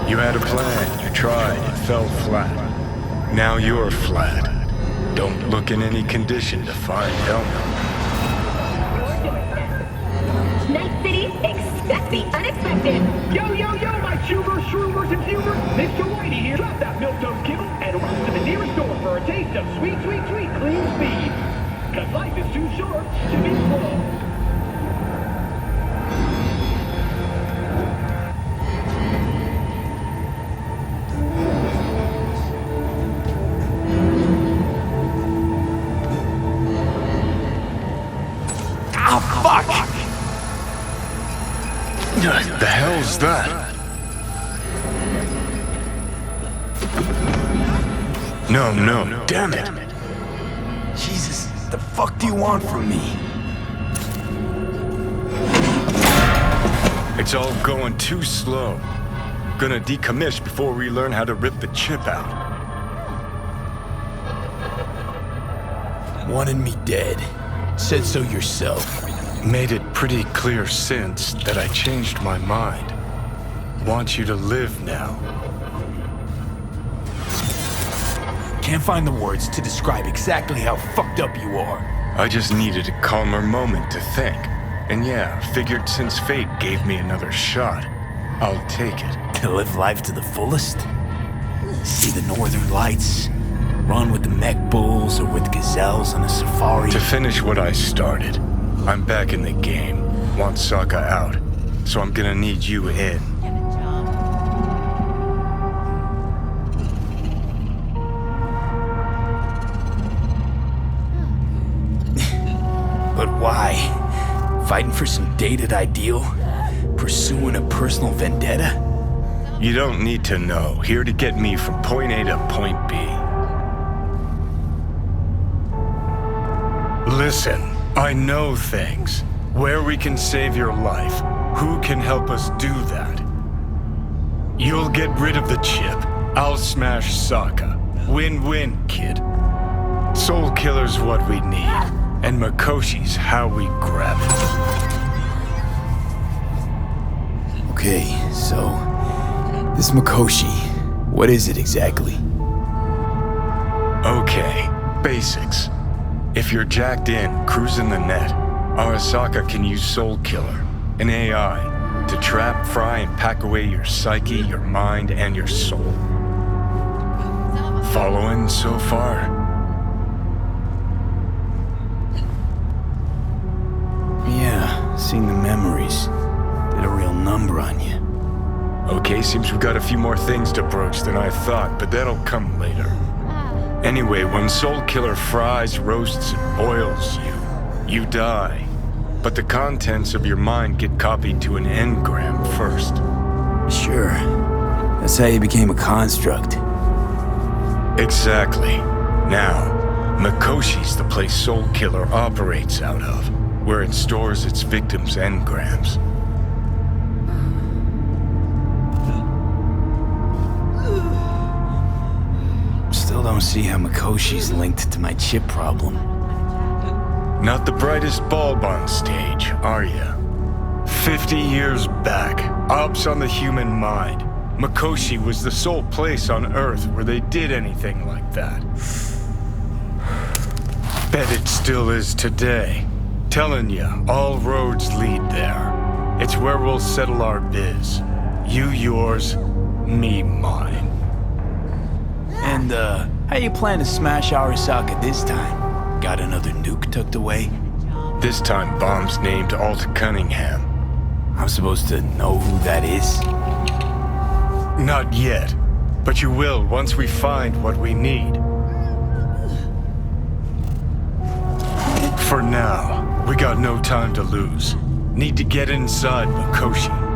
You had a plan, you tried, it fell flat. Now you're flat. Don't look in any condition to find help. Night City, expect the unexpected. Yo, yo, yo, my tubers, shroomers, and fumers. Mr. Whitey here. Drop that milk-toast kibble and run to the nearest store for a taste of sweet, sweet, sweet clean speed. Cause life is too short to be slow. The hell's that? No, damn it. Jesus, the fuck do you want from me? It's all going too slow. Gonna decommission before we learn how to rip the chip out. Wanted me dead. Said so yourself. Made it pretty clear since that I changed my mind. Want you to live now. Can't find the words to describe exactly how fucked up you are. I just needed a calmer moment to think. And yeah, figured since fate gave me another shot, I'll take it. To live life to the fullest? See the northern lights? Run with the mech bulls or with gazelles on a safari? To finish what I started, I'm back in the game. Want Sokka out, so I'm gonna need you in. But why? Fighting for some dated ideal? Pursuing a personal vendetta? You don't need to know. Here to get me from point A to point B. Listen, I know things. Where we can save your life. Who can help us do that? You'll get rid of the chip. I'll smash Sokka. Win-win, kid. Soul Killer's what we need. And Makoshi's how we grab it. Okay, so... this Makoshi, what is it exactly? Okay, basics. If you're jacked in, cruising the net, Arasaka can use Soul Killer, an AI, to trap, fry, and pack away your psyche, your mind, and your soul. Following so far? Yeah, seen the memories. Did a real number on you. Okay, seems we've got a few more things to broach than I thought, but that'll come later. Anyway, when Soul Killer fries, roasts, and boils you, you die. But the contents of your mind get copied to an engram first. Sure. That's how you became a construct. Exactly. Now, Makoshi's the place Soul Killer operates out of, where it stores its victims' engrams. Still don't see how Makoshi's linked to my chip problem. Not the brightest bulb on stage, are ya? 50 years back, ops on the human mind. Makoshi was the sole place on Earth where they did anything like that. Bet it still is today. Telling ya, all roads lead there. It's where we'll settle our biz. You yours, me mine. And, how you plan to smash Arasaka this time? Got another nuke tucked away? This time bomb's named Alt Cunningham. I'm supposed to know who that is? Not yet, but you will once we find what we need. For now, we got no time to lose. Need to get inside Makoshi.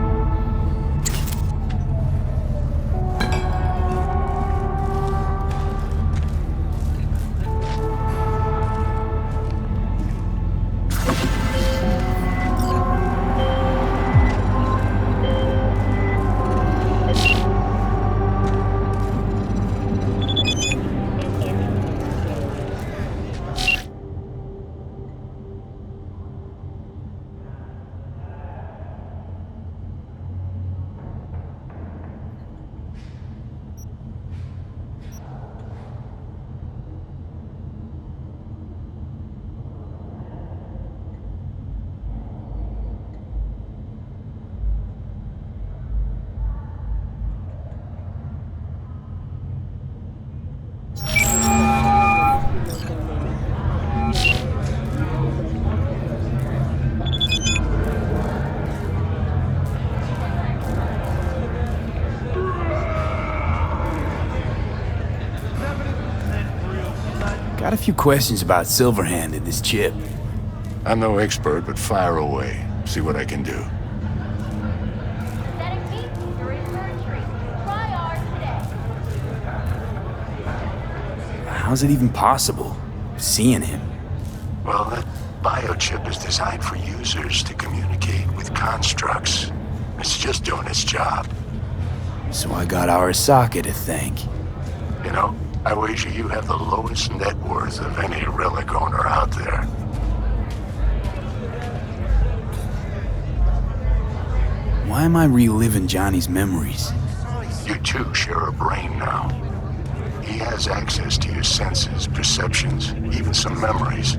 got a few questions about Silverhand and this chip. I'm no expert, but fire away. See what I can do. Synthetic meat, you're in for a treat. Try ours today. How's it even possible? Seeing him? Well, that biochip is designed for users to communicate with constructs. It's just doing its job. So I got Arasaka to thank. You know, I wager you have the lowest net worth of any relic owner out there. Why am I reliving Johnny's memories? You two share a brain now. He has access to your senses, perceptions, even some memories.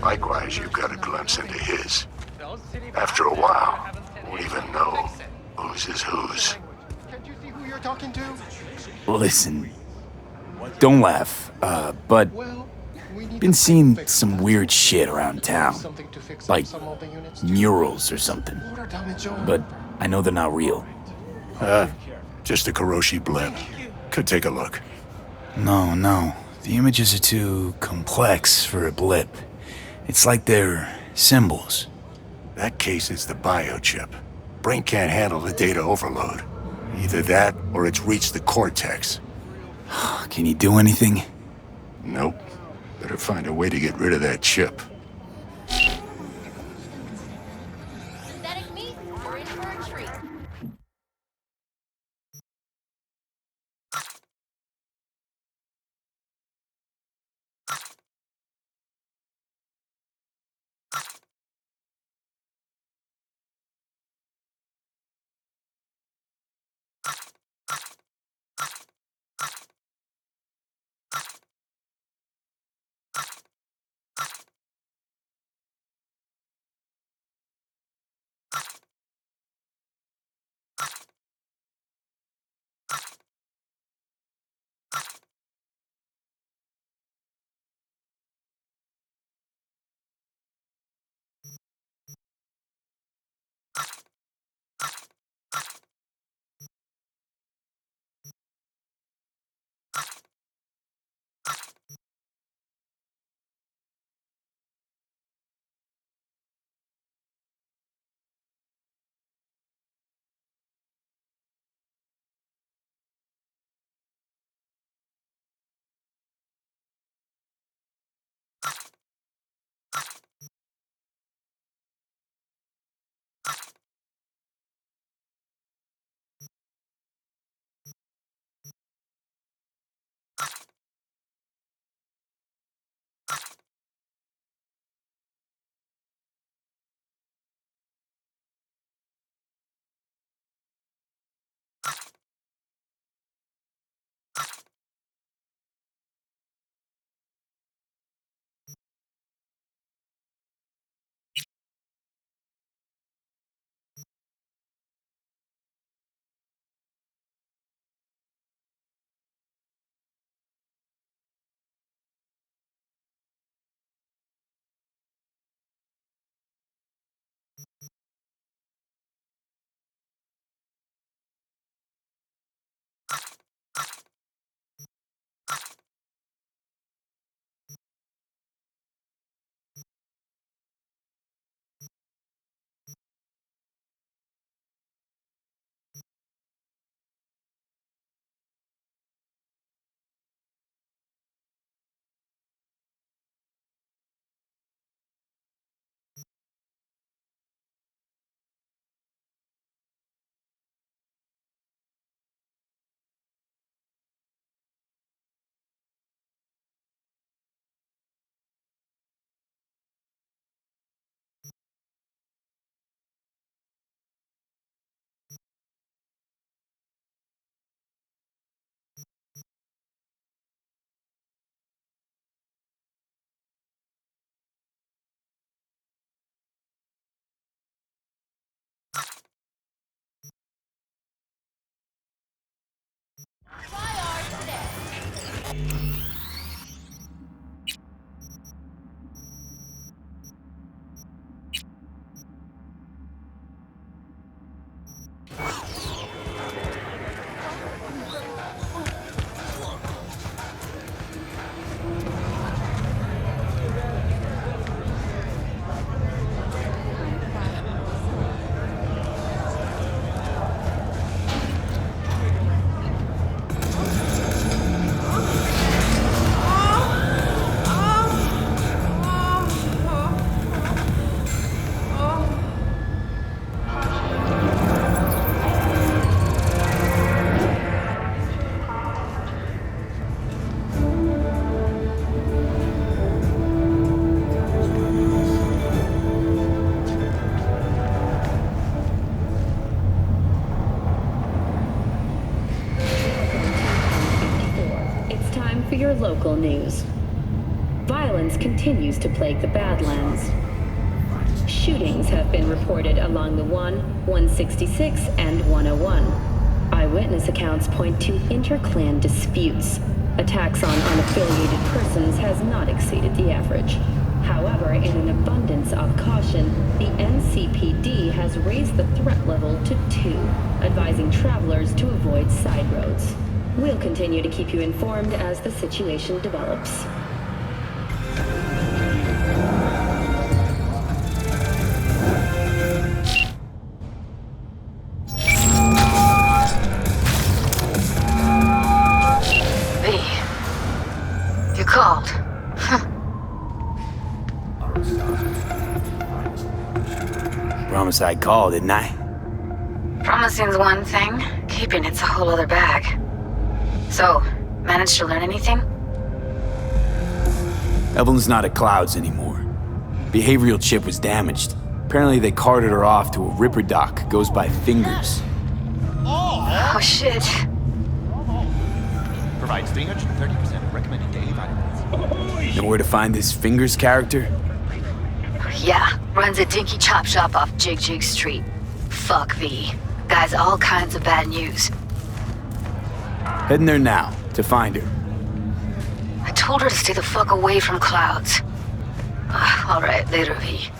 Likewise, you've got a glimpse into his. After a while, you won't even know whose is whose. Can't you see who you're talking to? Listen, don't laugh, but Well, we need been to seeing fix some weird shit around town. something to fix Like some of the units. murals or something. Order damage on. But I know they're not real. Just a Kuroshi blip. Could take a look. No. The images are too complex for a blip. It's like they're symbols. That case is the biochip. Brain can't handle the data overload. Either that, or it's reached the cortex. Can you do anything? Nope. Better find a way to get rid of that chip. for your local news. Violence continues to plague the Badlands. Shootings have been reported along the 166, and 101. Eyewitness accounts point to inter-clan disputes. Attacks on unaffiliated persons has not exceeded the average. However, in an abundance of caution, the NCPD has raised the threat level to 2, advising travelers to avoid side roads. We'll continue to keep you informed as the situation develops. You called. Promise I'd call, didn't I? Promising's one thing, keeping it's a whole other bag. So, managed to learn anything? Evelyn's not at Clouds anymore. Behavioral chip was damaged. Apparently they carted her off to a Ripper dock, goes by Fingers. Oh shit. Provides 330% recommended daily vitamins. Know where to find this Fingers character? Yeah, runs a dinky chop shop off Jig Jig Street. Fuck V. Guy's all kinds of bad news. Heading there now, to find her. I told her to stay the fuck away from Clouds. Alright, later V.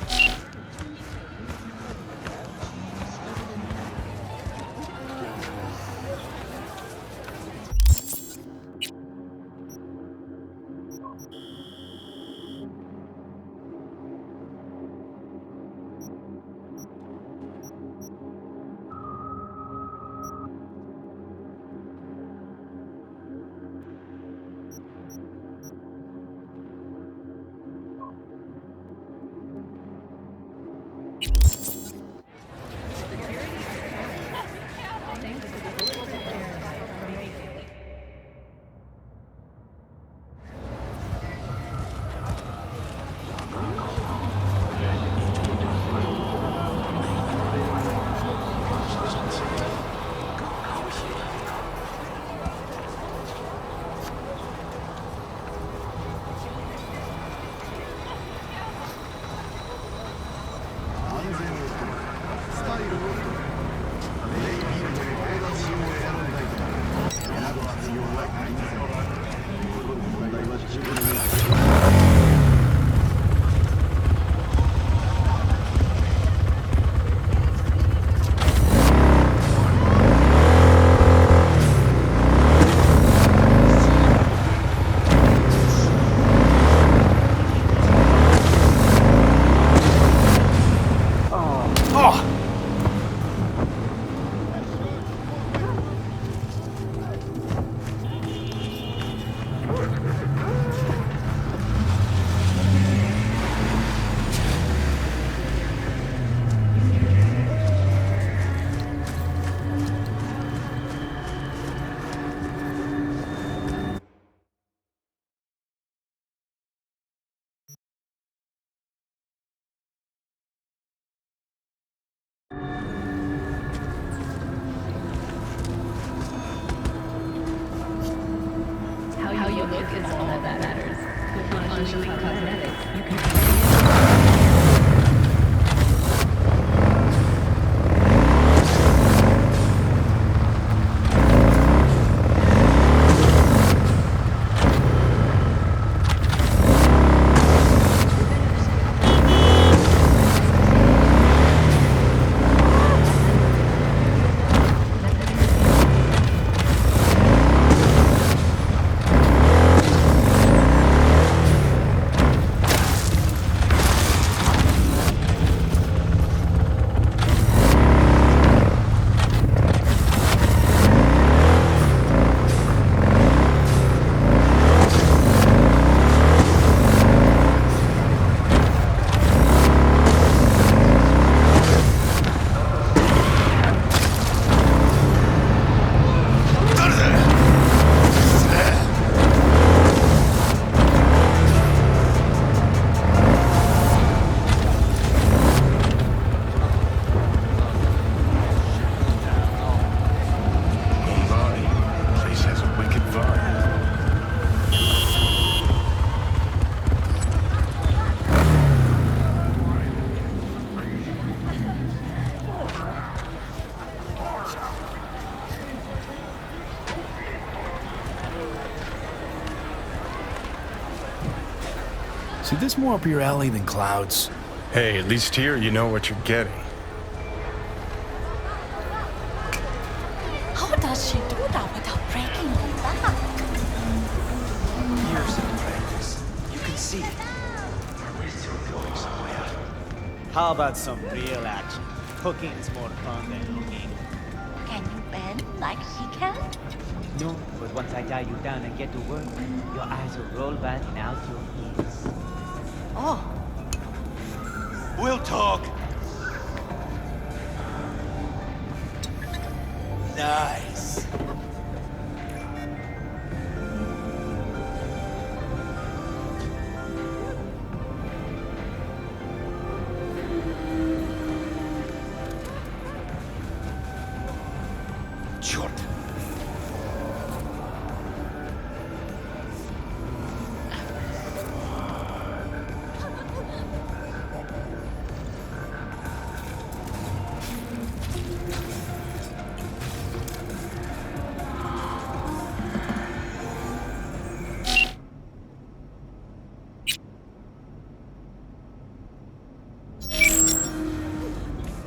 How you look is all that matters. With Anjali Cosmetics, you can See, this more up your alley than Cloud's. Hey, at least here you know what you're getting. How does she do that without breaking her back? Years of practice. You can see it. How about some real action? Cooking's more fun than looking. Can you bend like she can? No, but once I tie you down and get to work, your eyes will roll back and out your ears. Oh, We'll talk. Nice. Черт.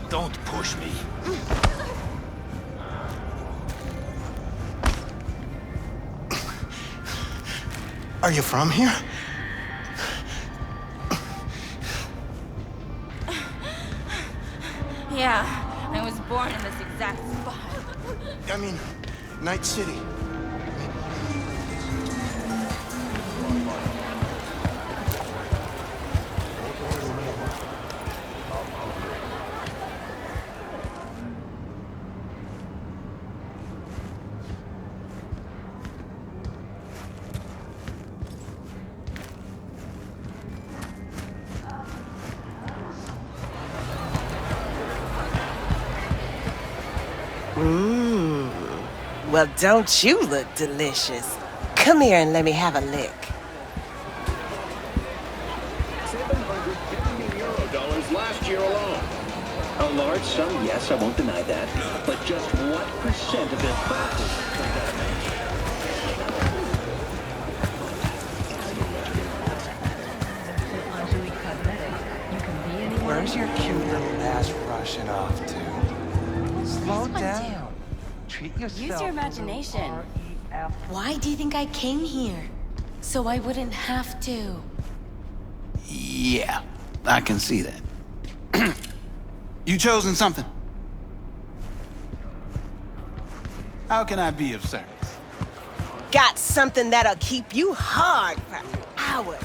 Don't push me. Are you from here? yeah. I was born in this exact spot. I mean, Night City. Well, don't you look delicious? Come here and let me have a lick. $750 last year alone. A large sum, yes, I won't deny that. But just what percent of their profits turned out Where's your cute little ass rushing off to? Slow down. Treat yourself. Use your imagination. Why do you think I came here? So I wouldn't have to. Yeah, I can see that. You chosen something? How can I be of service? Got something that'll keep you hard for hours.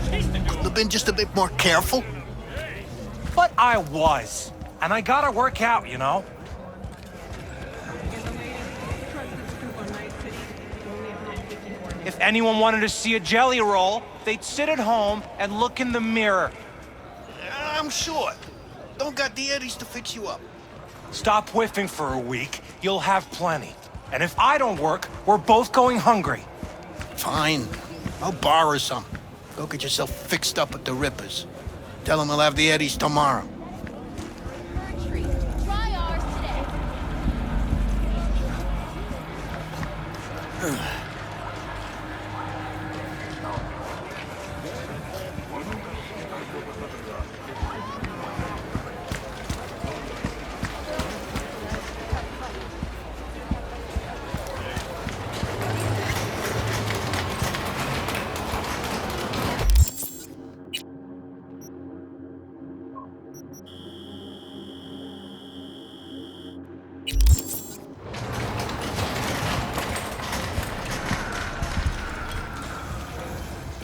Couldn't have been just a bit more careful. But I was. And I gotta work out, you know? If anyone wanted to see a jelly roll, they'd sit at home and look in the mirror. I'm short. Don't got the eddies to fix you up. Stop whiffing for a week, you'll have plenty. And if I don't work, we're both going hungry. Fine. I'll borrow some. Go get yourself fixed up at the Rippers. Tell them I'll have the eddies tomorrow. Try ours today.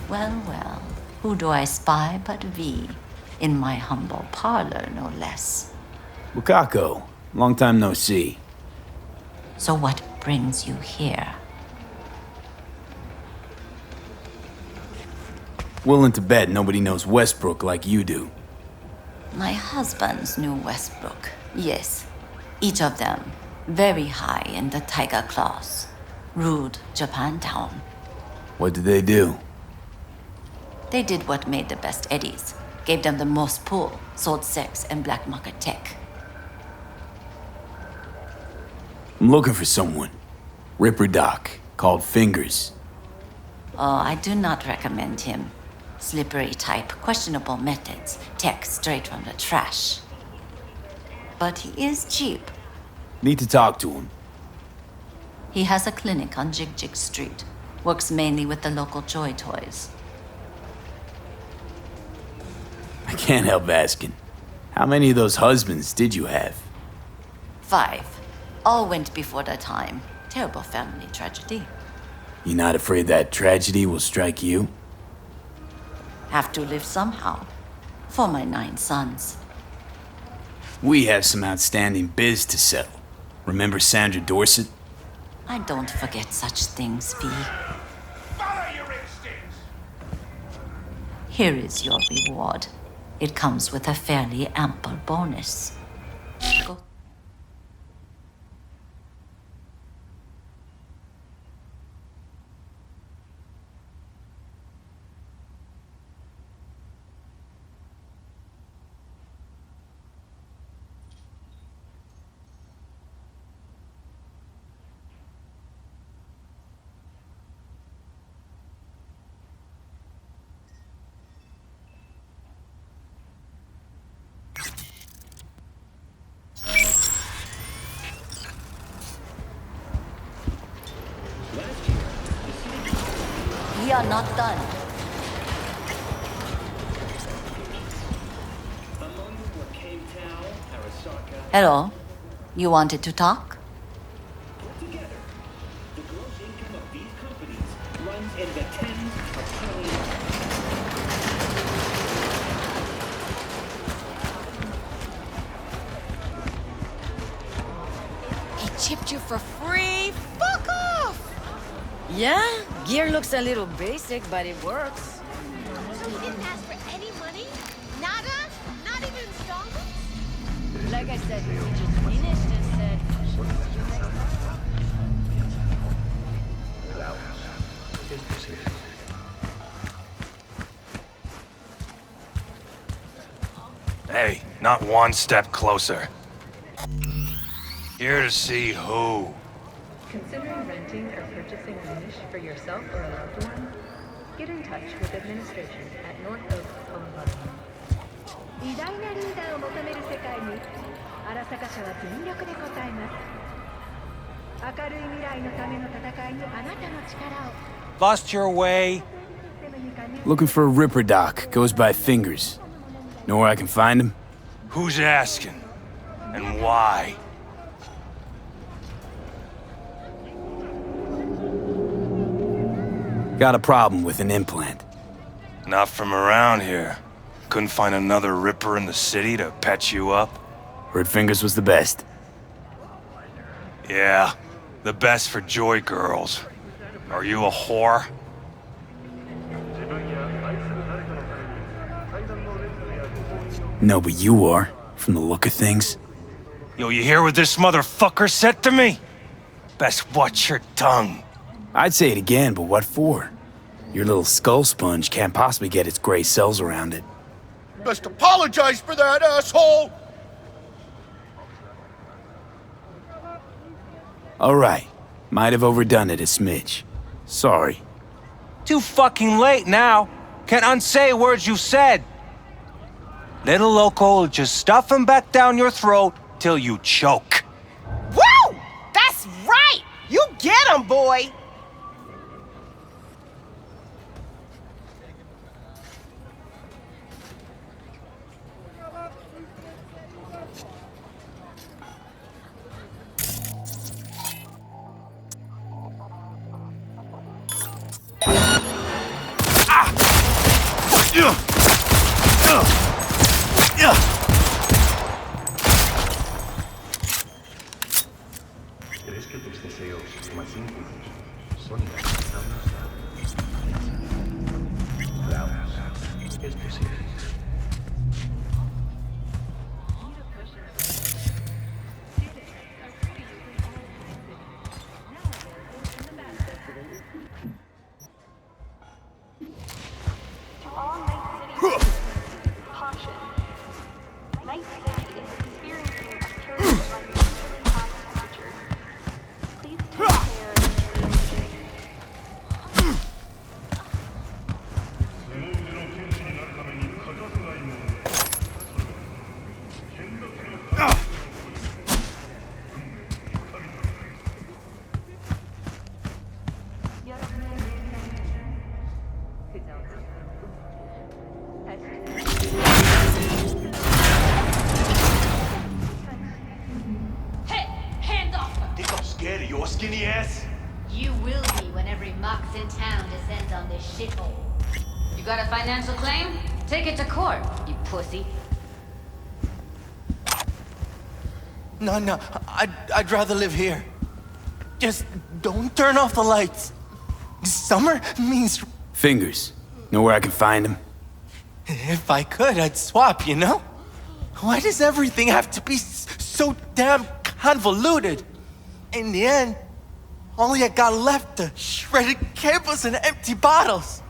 Well, well. Who do I spy but V? In my humble parlor, no less. Wakako, long time no see. So what brings you here? Willing to bet nobody knows Westbrook like you do. My husbands knew Westbrook, yes. Each of them very high in the tiger class. Ruled Japantown. What did they do? They did what made the best eddies. Gave them the most pull, sold sex and black market tech. I'm looking for someone. Ripper Doc, called Fingers. Oh, I do not recommend him. Slippery type, questionable methods, tech straight from the trash. But he is cheap. Need to talk to him. He has a clinic on Jig Jig Street. Works mainly with the local Joy Toys. I can't help asking. How many of those husbands did you have? 5. All went before their time. Terrible family tragedy. You not afraid that tragedy will strike you? Have to live somehow. For my 9 sons. We have some outstanding biz to settle. Remember Sandra Dorset? I don't forget such things, V. Follow your instincts! Here is your reward. It comes with a fairly ample bonus. Go. We are not done. Hello. You wanted to talk? Together, the gross income of these companies runs in the tens of trillions. He chipped you for free? Fuck off! Yeah, gear looks a little basic, but it works. So he didn't ask for any money? Nada? Not even installments? Like I said, he just finished and said... Hey, not one step closer. Here to see who? Considering renting or purchasing a niche for yourself or a loved one? Get in touch with administration at North Oak Boulevard. 偉大なリーダーを求める世界に荒坂社は全力で応えます。明るい未来のための戦いにあなたの力を。 Lost your way? Looking for a Ripper Doc, goes by Fingers. Know where I can find him? Who's asking? And why? Got a problem with an implant. Not from around here. Couldn't find another Ripper in the city to patch you up? Heard Fingers was the best. Yeah, the best for Joy girls. Are you a whore? No, but you are, from the look of things. Yo, you hear what this motherfucker said to me? Best watch your tongue. I'd say it again, but what for? Your little skull sponge can't possibly get its gray cells around it. Best apologize for that, asshole! All right. Might have overdone it a smidge. Sorry. Too fucking late now. Can't unsay words you said. Little loco will just stuff him back down your throat till you choke. Woo! That's right! You get him, boy! Ah! Night City is experiencing a period of unusually high temperatures. Please take care and stay safe. Hey, hands off her! Think I'm scared of your skinny ass? You will be when every mox in town descends on this shithole. You got a financial claim? Take it to court, you pussy. No, I'd rather live here. Just don't turn off the lights. Summer means... Fingers. Know where I can find him? If I could, I'd swap, you know? Why does everything have to be so damn convoluted? In the end, all I got left are shredded cables and empty bottles.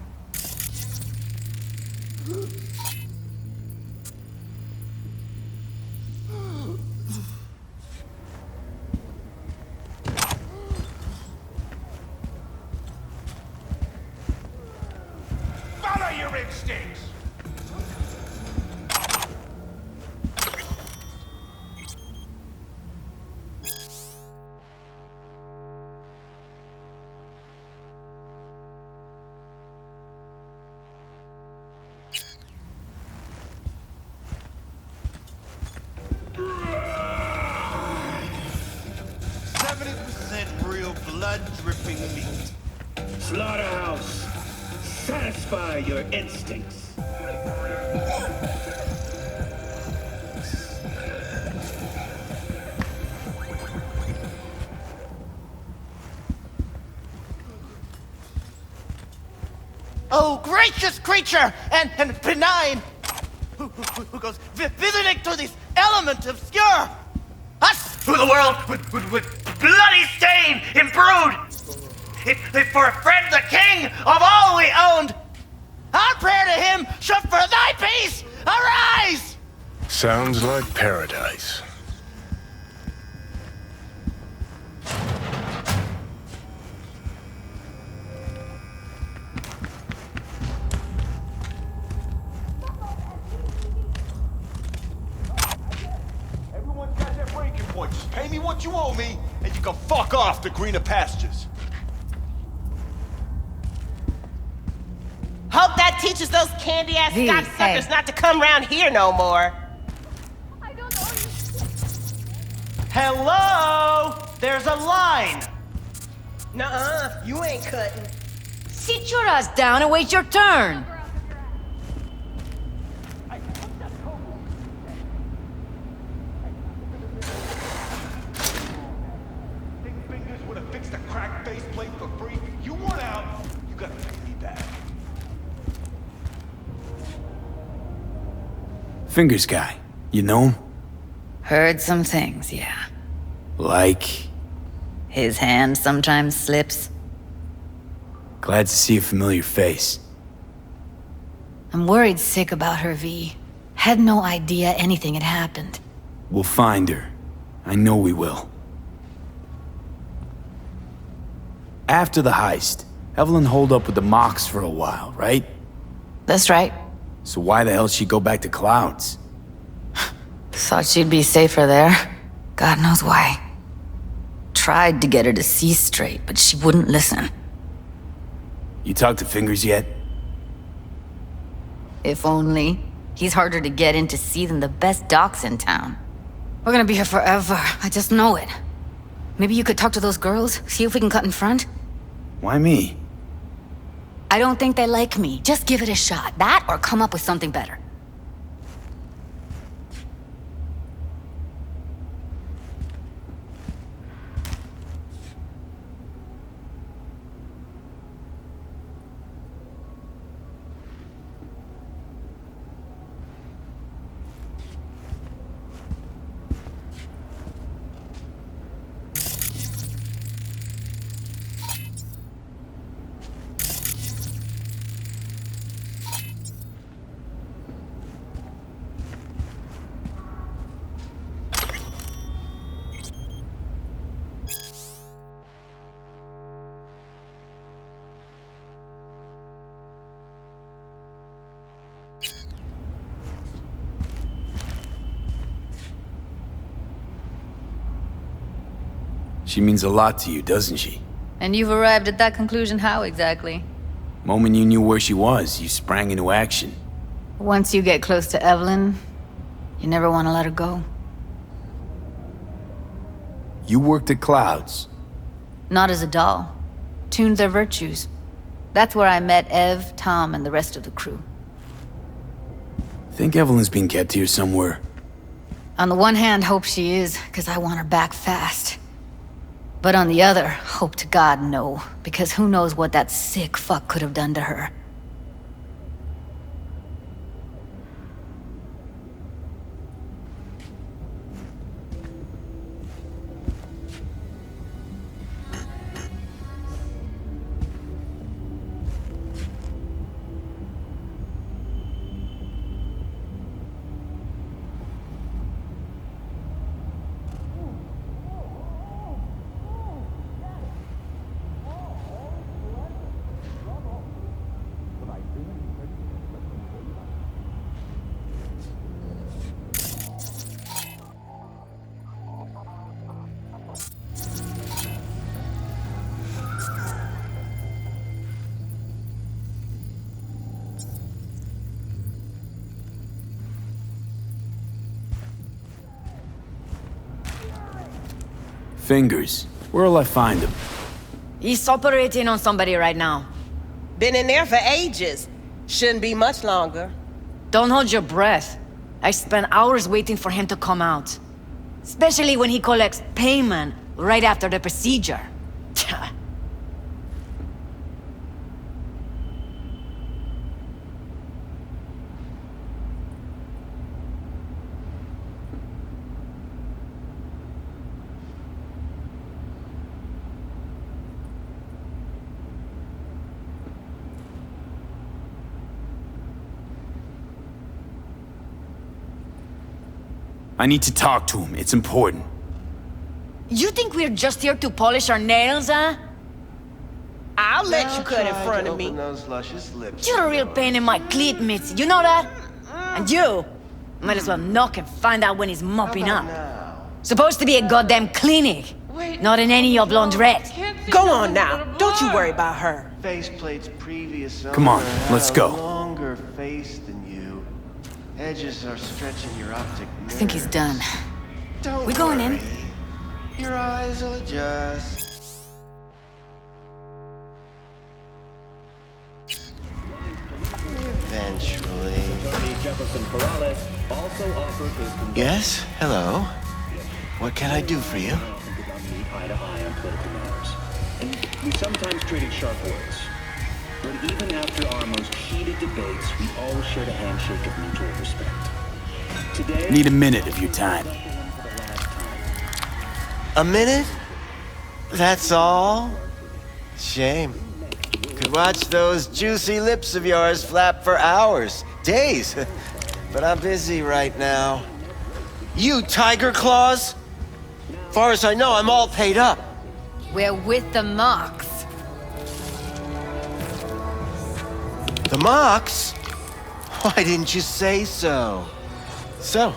Follow your instincts! Real blood-dripping meat. Slaughterhouse. Satisfy your instincts. Oh, gracious creature and benign, who goes visiting through these elements obscure. Us, who the world with bloody stain imbrued. If for a friend the king of all we owned, our prayer to him shall for thy peace arise. Sounds like paradise. Everyone's got their breaking point. Just pay me what you owe me, and you can fuck off to greener pastures. Hope that teaches those candy-ass cocksuckers not to come round here no more. Hello? There's a line. Nuh-uh, you ain't cutting. Sit your ass down and wait your turn. Think Fingers would have fixed a cracked faceplate for free? You want out, you gotta pay me back. Fingers guy. You know him? Heard some things, yeah. Like? His hand sometimes slips. Glad to see a familiar face. I'm worried sick about her, V. Had no idea anything had happened. We'll find her. I know we will. After the heist, Evelyn holed up with the Mox for a while, right? That's right. So why the hell'd she go back to Clouds? Thought she'd be safer there. God knows why. Tried to get her to see straight, but she wouldn't listen. You talked to Fingers yet? If only. He's harder to get in to see than the best docs in town. We're gonna be here forever. I just know it. Maybe you could talk to those girls, see if we can cut in front? Why me? I don't think they like me. Just give it a shot. That or come up with something better. She means a lot to you, doesn't she? And you've arrived at that conclusion how exactly? Moment you knew where she was, you sprang into action. Once you get close to Evelyn, you never want to let her go. You worked at Clouds. Not as a doll. Tuned their virtues. That's where I met Ev, Tom, and the rest of the crew. Think Evelyn's being kept here somewhere. On the one hand, hope she is, because I want her back fast. But on the other, hope to God no, because who knows what that sick fuck could have done to her. Fingers. Where'll I find him? He's operating on somebody right now. Been in there for ages. Shouldn't be much longer. Don't hold your breath. I spent hours waiting for him to come out. Especially when he collects payment right after the procedure. I need to talk to him. It's important. You think we're just here to polish our nails, huh? I'll let you cut in front of me. You're a real pain in my cleat, Mitzi. You know that? And you might as well knock and find out when he's mopping up. Supposed to be a goddamn clinic, not in any of laundrette. Go on now. Don't you worry about her. Faceplate's previous Come on, owner let's had go. a longer face than you. Edges are stretching your optic nerve. I think he's done. Don't We going in? worry. Your eyes will adjust. Eventually. Yes? Hello? What can I do for you? We sometimes traded sharp words. But even after our most heated debates, we always shared a handshake of mutual respect. Today, Need a minute of your time. A minute? That's all? Shame. Could watch those juicy lips of yours flap for hours, days. But I'm busy right now. You Tiger Claws? Far as I know, I'm all paid up. We're with the Mox. The Mox? Why didn't you say so? So,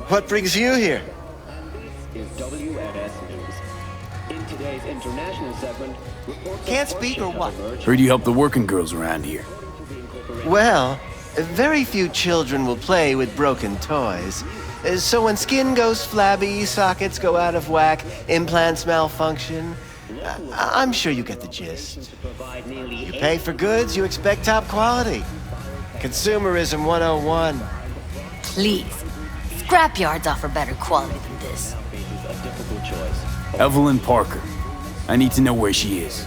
what brings you here? is WNS News. In today's international segment, Can't speak or what? Heard you help the working girls around here. Well, very few children will play with broken toys. So when skin goes flabby, sockets go out of whack, implants malfunction, I'm sure you get the gist. You pay for goods, you expect top quality. Consumerism 101. Please. Scrapyards offer better quality than this. Evelyn Parker. I need to know where she is.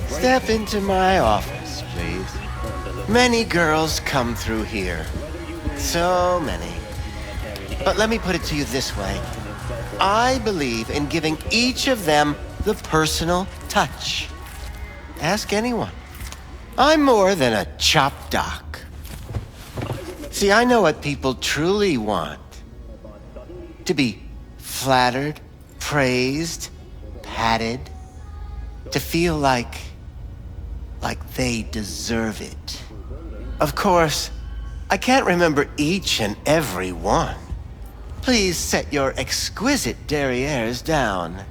Step into my office, please. Many girls come through here. So many. But let me put it to you this way. I believe in giving each of them the personal touch. Ask anyone. I'm more than a chop doc. See, I know what people truly want. To be flattered, praised, patted. To feel like they deserve it. Of course, I can't remember each and every one. Please set your exquisite derrieres down.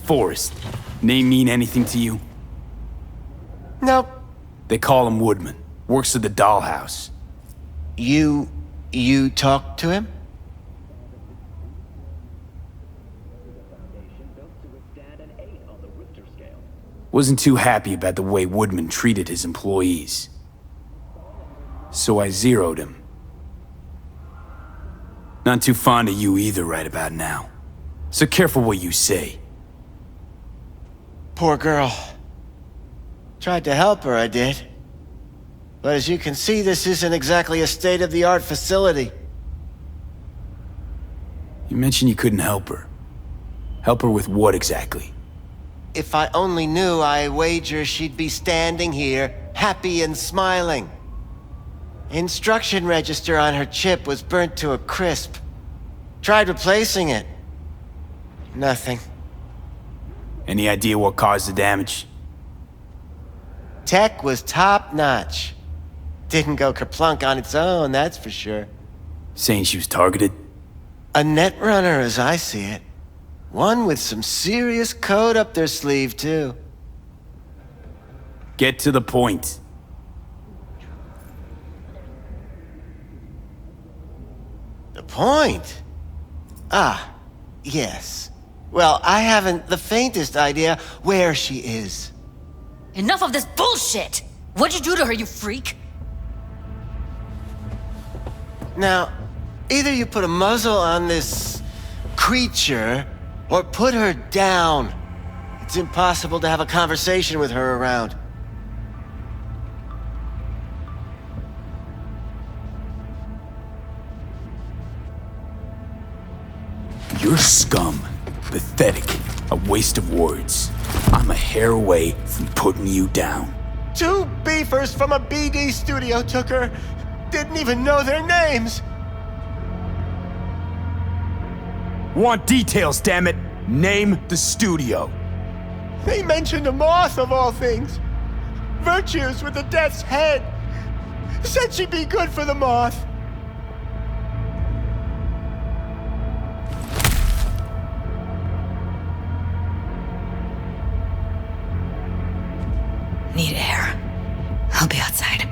Forrest. Name mean anything to you? Nope. They call him Woodman. Works at the dollhouse. You talked to him? Wasn't too happy about the way Woodman treated his employees. So I zeroed him. Not too fond of you either right about now. So careful what you say. Poor girl. Tried to help her, I did. But as you can see, this isn't exactly a state-of-the-art facility. You mentioned you couldn't help her. Help her with what exactly? If I only knew, I wager she'd be standing here, happy and smiling. Instruction register on her chip was burnt to a crisp. Tried replacing it. Nothing. Any idea what caused the damage? Tech was top-notch. Didn't go kerplunk on its own, that's for sure. Saying she was targeted? A netrunner, as I see it. One with some serious code up their sleeve, too. Get to the point. The point? Ah, yes. Well, I haven't the faintest idea where she is. Enough of this bullshit! What'd you do to her, you freak? Now, either you put a muzzle on this creature, or put her down. It's impossible to have a conversation with her around. You're scum. Pathetic. A waste of words. I'm a hair away from putting you down. 2 beefers from a BD studio took her. Didn't even know their names. Want details, damn it! Name the studio. They mentioned a moth of all things. Virtues with the death's head. Said she'd be good for the moth. Need air. I'll be outside.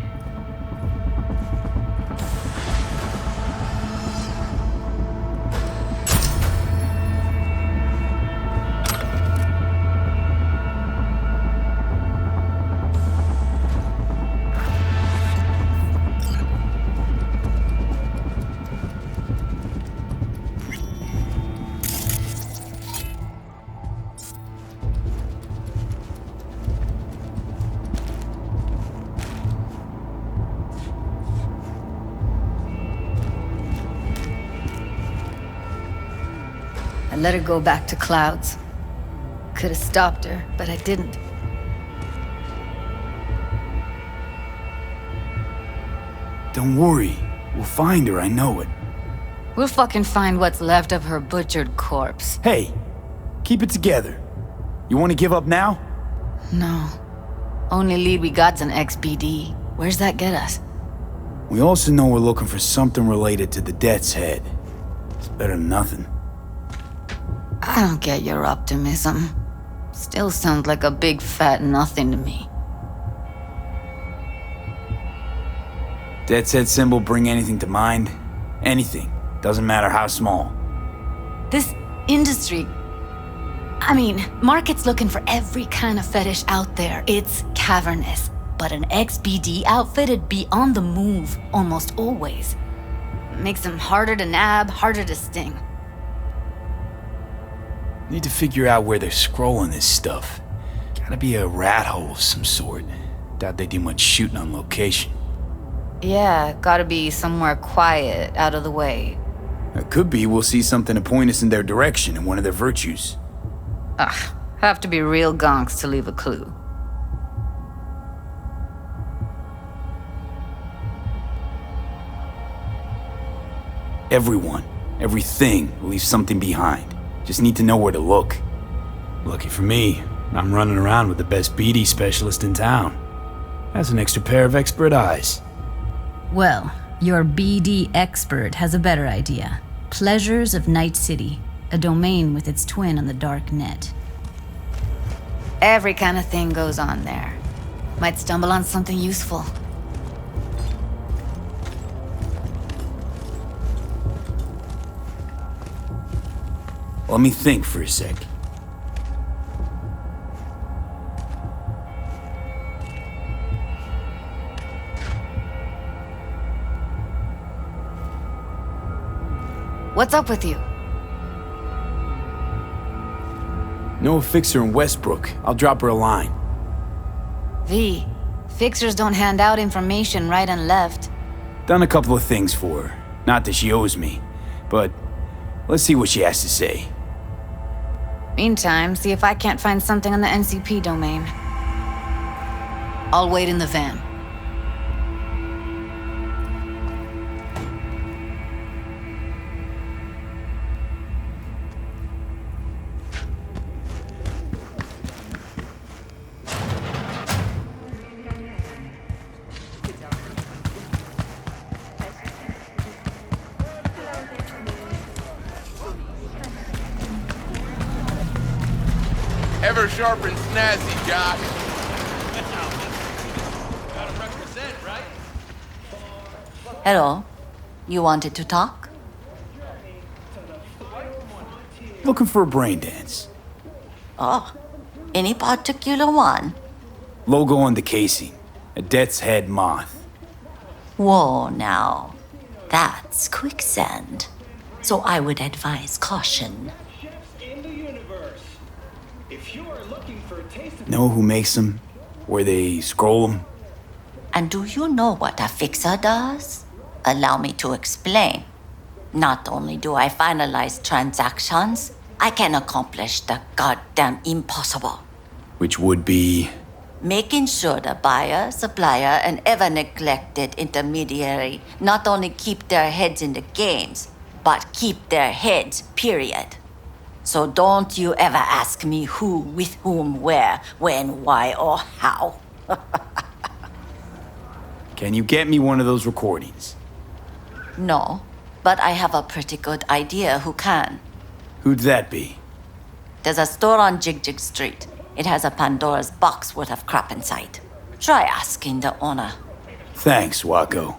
I let her go back to Clouds. Could have stopped her, but I didn't. Don't worry. We'll find her, I know it. We'll fucking find what's left of her butchered corpse. Hey, keep it together. You want to give up now? No. Only lead we got's an XBD. Where's that get us? We also know we're looking for something related to the Death's Head. It's better than nothing. I don't get your optimism. Still sounds like a big fat nothing to me. Death's Head symbol bring anything to mind? Anything. Doesn't matter how small. This industry... I mean, market's looking for every kind of fetish out there. It's cavernous. But an XBD outfit'd be on the move almost always. Makes them harder to nab, harder to sting. Need to figure out where they're scrolling this stuff. Gotta be a rat hole of some sort. Doubt they do much shooting on location. Yeah, gotta be somewhere quiet, out of the way. It could be we'll see something to point us in their direction in one of their virtues. Ugh, have to be real gonks to leave a clue. Everyone, everything leaves something behind. Just need to know where to look. Lucky for me, I'm running around with the best BD specialist in town. That's an extra pair of expert eyes. Well, your BD expert has a better idea. Pleasures of Night City, a domain with its twin on the dark net. Every kind of thing goes on there. Might stumble on something useful. Let me think for a sec. What's up with you? Know a fixer in Westbrook. I'll drop her a line. V, fixers don't hand out information right and left. Done a couple of things for her. Not that she owes me, but let's see what she has to say. Meantime, see if I can't find something on the NCP domain. I'll wait in the van. Ever sharp and snazzy, Jock. Gotta represent, right? Hello. You wanted to talk? Looking for a brain dance. Oh, any particular one? Logo on the casing. A death's head moth. Whoa, now. That's quicksand. So I would advise caution. Know who makes them? Where they scroll them? And do you know what a fixer does? Allow me to explain. Not only do I finalize transactions, I can accomplish the goddamn impossible. Which would be... Making sure the buyer, supplier, and ever-neglected intermediary not only keep their heads in the games, but keep their heads, period. So don't you ever ask me who, with whom, where, when, why, or how. Can you get me one of those recordings? No, but I have a pretty good idea who can. Who'd that be? There's a store on Jig Street. It has a Pandora's box worth of crap inside. Try asking the owner. Thanks, Wacko.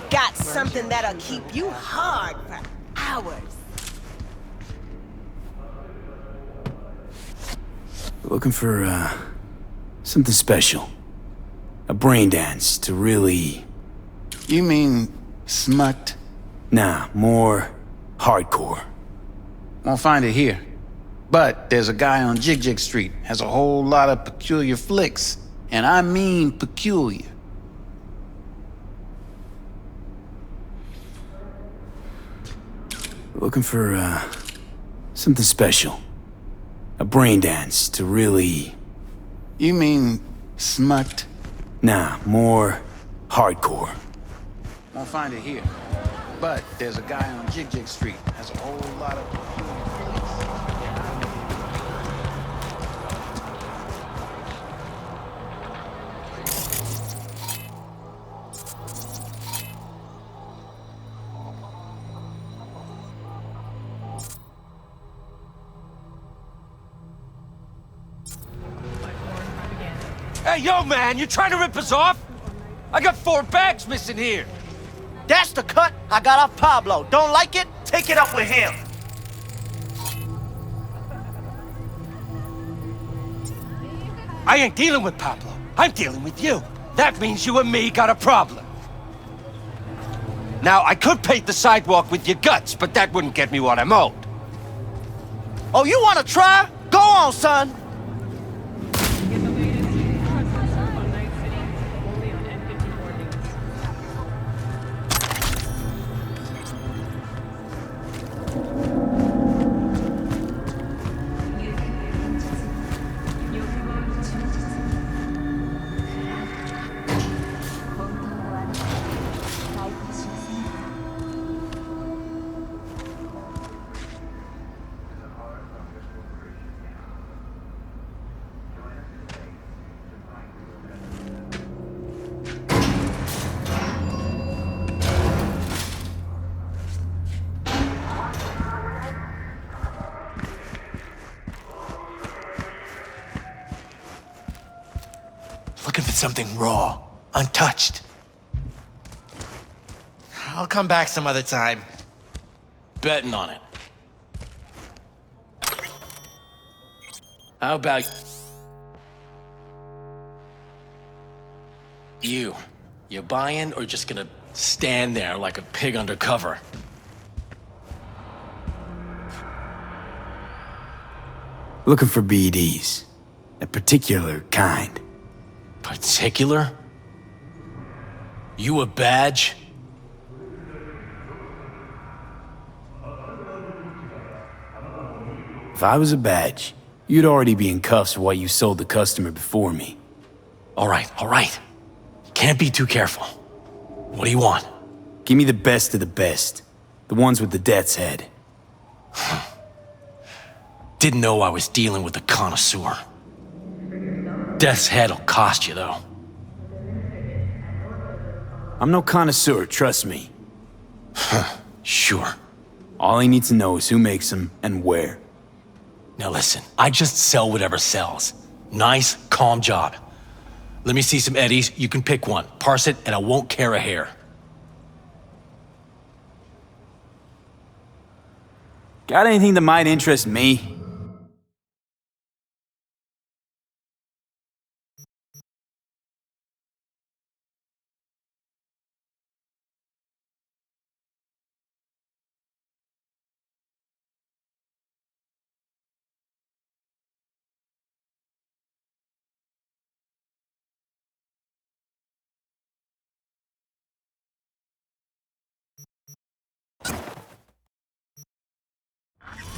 Got something that'll keep you hard for hours. Looking for, something special. A brain dance to really... You mean smut? Nah, more hardcore. Won't find it here. But there's a guy on Jig Street, has a whole lot of peculiar flicks. And I mean peculiar. Looking for, something special. A brain dance to really... You mean smut? Nah, more hardcore. Won't find it here. But there's a guy on Jig Street, has a whole lot of peculiar flicks. Hey, yo, man, you trying to rip us off? I got 4 bags missing here. That's the cut I got off Pablo. Don't like it? Take it up with him. I ain't dealing with Pablo. I'm dealing with you. That means you and me got a problem. Now, I could paint the sidewalk with your guts, but that wouldn't get me what I'm owed. Oh, you want to try? Go on, son. something raw, untouched. I'll come back some other time. Betting on it. How about you? You buying or just gonna stand there like a pig undercover? Looking for BDs. A particular kind. Particular? You a badge? If I was a badge, you'd already be in cuffs while you sold the customer before me. All right. Can't be too careful. What do you want? Give me the best of the best. The ones with the death's head. Didn't know I was dealing with a connoisseur. Death's head'll cost you, though. I'm no connoisseur, trust me. Sure. All I need to know is who makes them and where. Now listen, I just sell whatever sells. Nice, calm job. Let me see some eddies, you can pick one. Parse it, and I won't care a hair. Got anything that might interest me?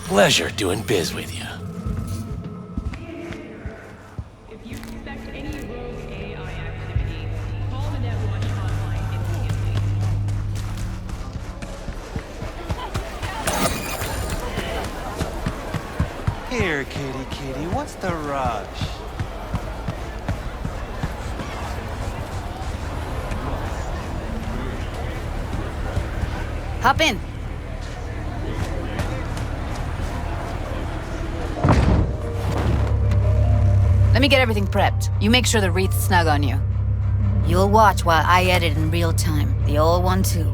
Pleasure doing biz with you. If you suspect any rogue AI activity, call the Netwatch hotline immediately. Here, kitty, what's the rush? Hop in. Let me get everything prepped. You make sure the wreath's snug on you. You'll watch while I edit in real time. The old one, too.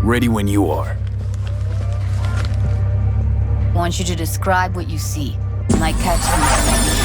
Ready when you are. Want you to describe what you see. You might catch something.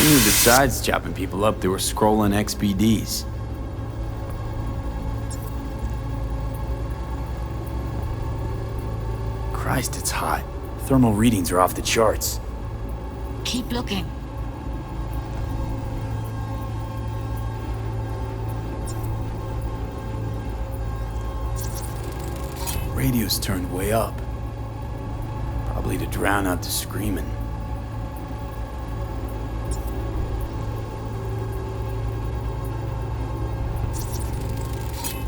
Who knew besides chopping people up, they were scrolling XBDs? Christ, it's hot. Thermal readings are off the charts. Keep looking. Radio's turned way up. Probably to drown out the screaming.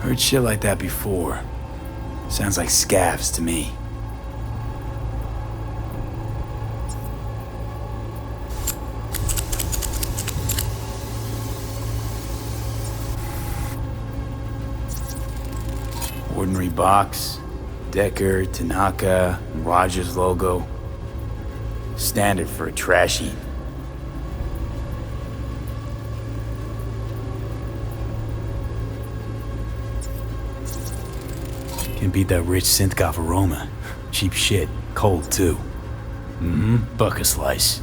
Heard shit like that before. Sounds like scavs to me. Ordinary box. Decker, Tanaka, and Rogers logo. Standard for a trash heap. Can't beat that rich synth-goth aroma. Cheap shit. Cold, too. Buck a slice.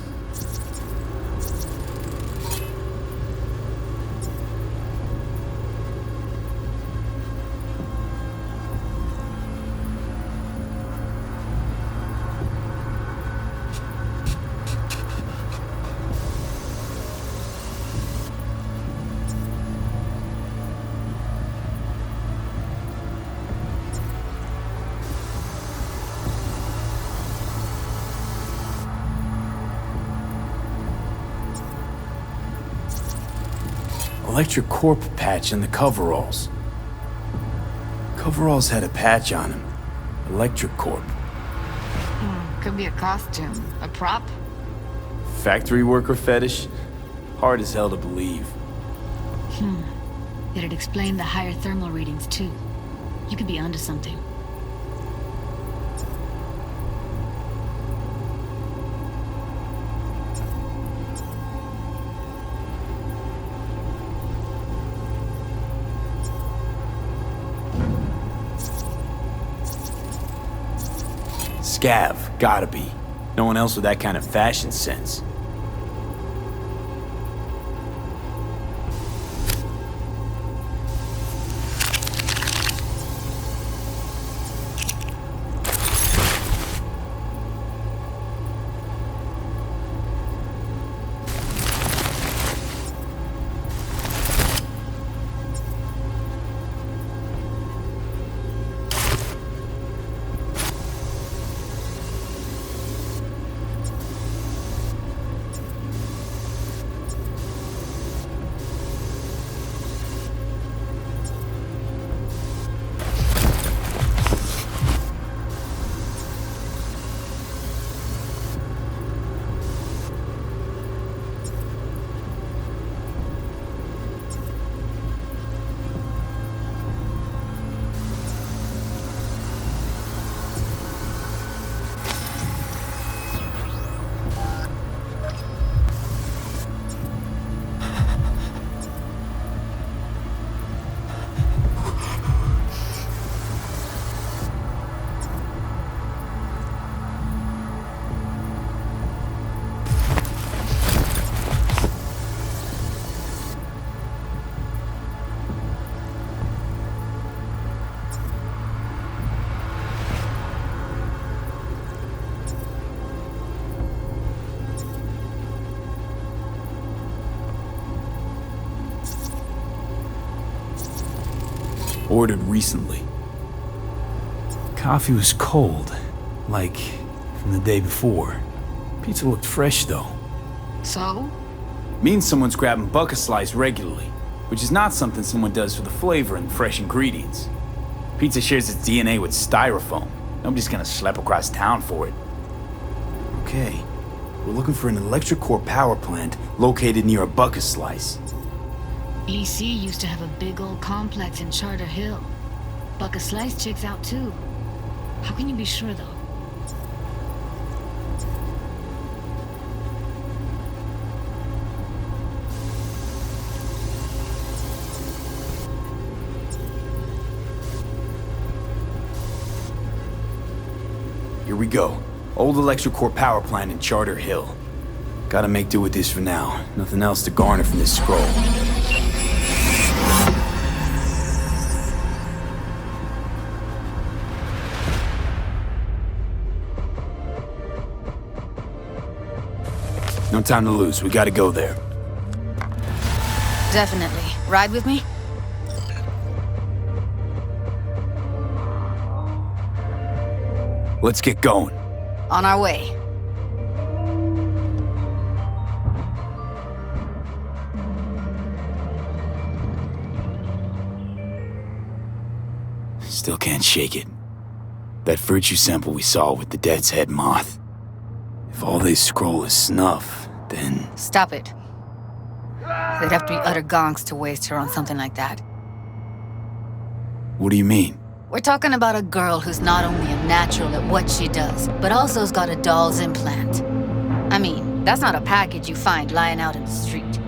Electric Corp patch in the coveralls. Coveralls had a patch on them. Electric Corp. Could be a costume, a prop. Factory worker fetish? Hard as hell to believe. It'd explain the higher thermal readings too. You could be onto something. Scav, gotta be. No one else with that kind of fashion sense. Ordered recently. Coffee was cold, like from the day before. Pizza looked fresh though. So? Means someone's grabbing bucket slice regularly, which is not something someone does for the flavor and fresh ingredients. Pizza shares its DNA with styrofoam. Nobody's gonna schlep across town for it. Okay, we're looking for an electric core power plant located near a bucket slice. EC used to have a big old complex in Charter Hill. Buck a Slice checks out too. How can you be sure though? Here we go. Old electric core power plant in Charter Hill. Gotta make do with this for now. Nothing else to garner from this scroll. No time to lose. We gotta go there. Definitely. Ride with me? Let's get going. On our way. Still can't shake it. That virtue sample we saw with the Dead's Head moth. If all they scroll is snuff, then... Stop it. They'd have to be utter gonks to waste her on something like that. What do you mean? We're talking about a girl who's not only a natural at what she does, but also's got a doll's implant. I mean, that's not a package you find lying out in the street.